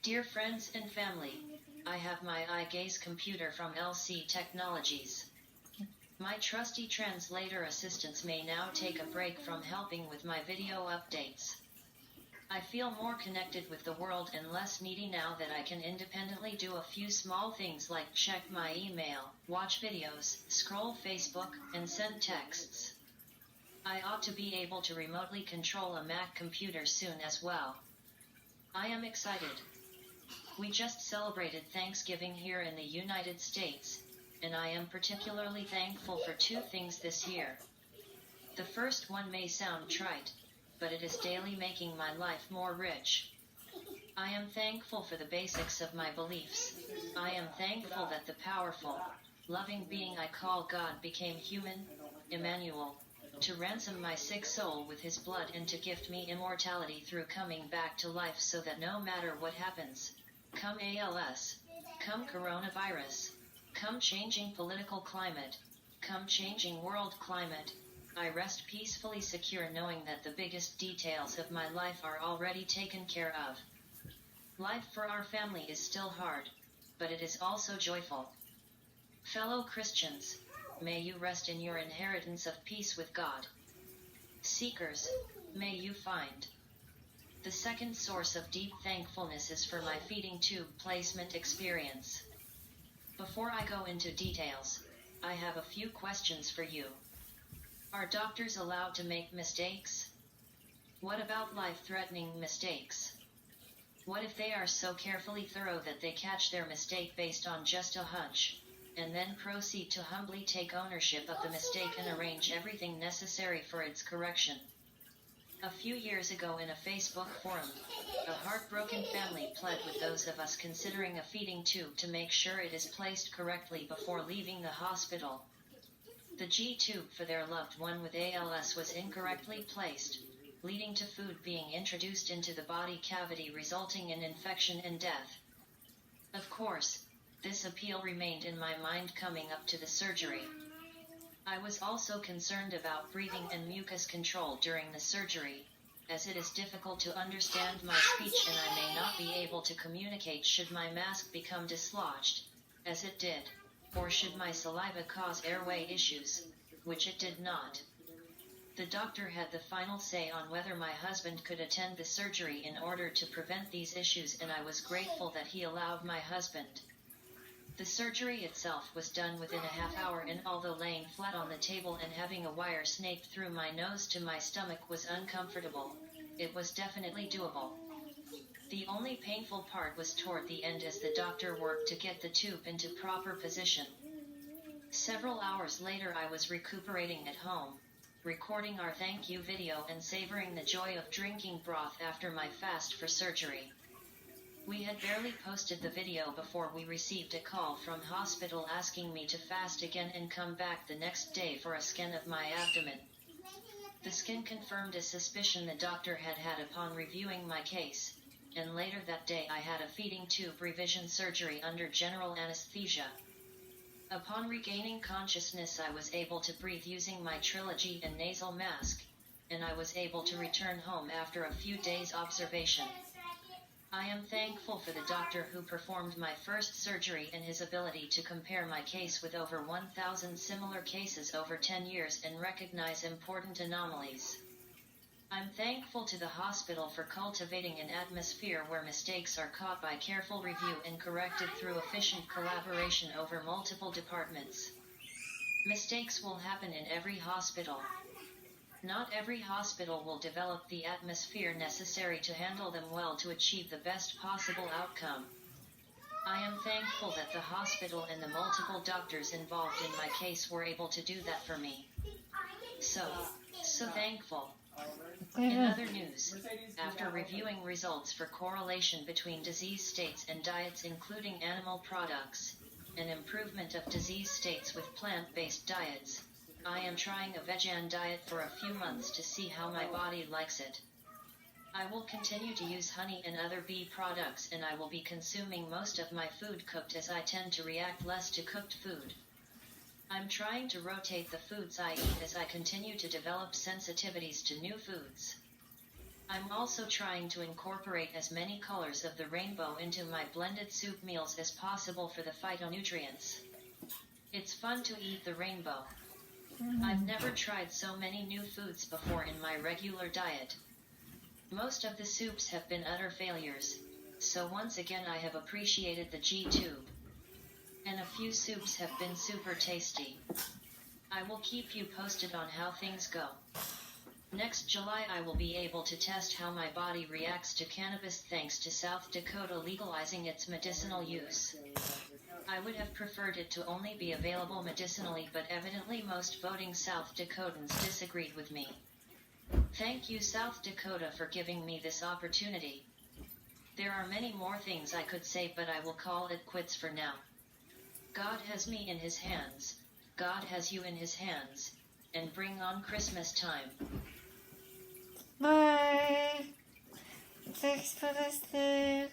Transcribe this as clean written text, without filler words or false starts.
Dear friends and family, I have my eye gaze computer from LC Technologies. My trusty translator assistants may now take a break from helping with my video updates. I feel more connected with the world and less needy now that I can independently do a few small things like check my email, watch videos, scroll Facebook, and send texts. I ought to be able to remotely control a Mac computer soon as well. I am excited. We just celebrated Thanksgiving here in the United States, and I am particularly thankful for two things this year. The first one may sound trite, but it is daily making my life more rich. I am thankful for the basics of my beliefs. I am thankful that the powerful, loving being I call God became human, Emmanuel, to ransom my sick soul with his blood and to gift me immortality through coming back to life so that no matter what happens, come ALS, come coronavirus, come changing political climate, come changing world climate, I rest peacefully secure knowing that the biggest details of my life are already taken care of. Life for our family is still hard, but it is also joyful. Fellow Christians, may you rest in your inheritance of peace with God. Seekers, may you find. The second source of deep thankfulness is for my feeding tube placement experience. Before I go into details, I have a few questions for you. Are doctors allowed to make mistakes? What about life-threatening mistakes? What if they are so carefully thorough that they catch their mistake based on just a hunch, and then proceed to humbly take ownership of the mistake and arrange everything necessary for its correction? A few years ago in a Facebook forum, a heartbroken family pled with those of us considering a feeding tube to make sure it is placed correctly before leaving the hospital. The G-tube for their loved one with ALS was incorrectly placed, leading to food being introduced into the body cavity resulting in infection and death. Of course, this appeal remained in my mind coming up to the surgery. I was also concerned about breathing and mucus control during the surgery, as it is difficult to understand my speech and I may not be able to communicate should my mask become dislodged, as it did, or should my saliva cause airway issues, which it did not. The doctor had the final say on whether my husband could attend the surgery in order to prevent these issues, and I was grateful that he allowed my husband. The surgery itself was done within a half hour, and although laying flat on the table and having a wire snaked through my nose to my stomach was uncomfortable, it was definitely doable. The only painful part was toward the end as the doctor worked to get the tube into proper position. Several hours later I was recuperating at home, recording our thank you video and savoring the joy of drinking broth after my fast for surgery. We had barely posted the video before we received a call from hospital asking me to fast again and come back the next day for a scan of my abdomen. The scan confirmed a suspicion the doctor had had upon reviewing my case, and later that day I had a feeding tube revision surgery under general anesthesia. Upon regaining consciousness I was able to breathe using my Trilogy and nasal mask, and I was able to return home after a few days observation. I am thankful for the doctor who performed my first surgery and his ability to compare my case with over 1,000 similar cases over 10 years and recognize important anomalies. I'm thankful to the hospital for cultivating an atmosphere where mistakes are caught by careful review and corrected through efficient collaboration over multiple departments. Mistakes will happen in every hospital. Not every hospital will develop the atmosphere necessary to handle them well to achieve the best possible outcome. I am thankful that the hospital and the multiple doctors involved in my case were able to do that for me. So thankful. In other news, after reviewing results for correlation between disease states and diets including animal products, and improvement of disease states with plant-based diets, I am trying a vegan diet for a few months to see how my body likes it. I will continue to use honey and other bee products, and I will be consuming most of my food cooked as I tend to react less to cooked food. I'm trying to rotate the foods I eat as I continue to develop sensitivities to new foods. I'm also trying to incorporate as many colors of the rainbow into my blended soup meals as possible for the phytonutrients. It's fun to eat the rainbow. I've never tried so many new foods before in my regular diet. Most of the soups have been utter failures, so once again I have appreciated the G-tube. And a few soups have been super tasty. I will keep you posted on how things go. Next July I will be able to test how my body reacts to cannabis thanks to South Dakota legalizing its medicinal use. I would have preferred it to only be available medicinally, but evidently most voting South Dakotans disagreed with me. Thank you, South Dakota, for giving me this opportunity. There are many more things I could say, but I will call it quits for now. God has me in his hands, God has you in his hands, and bring on Christmas time. Bye! Thanks for listening.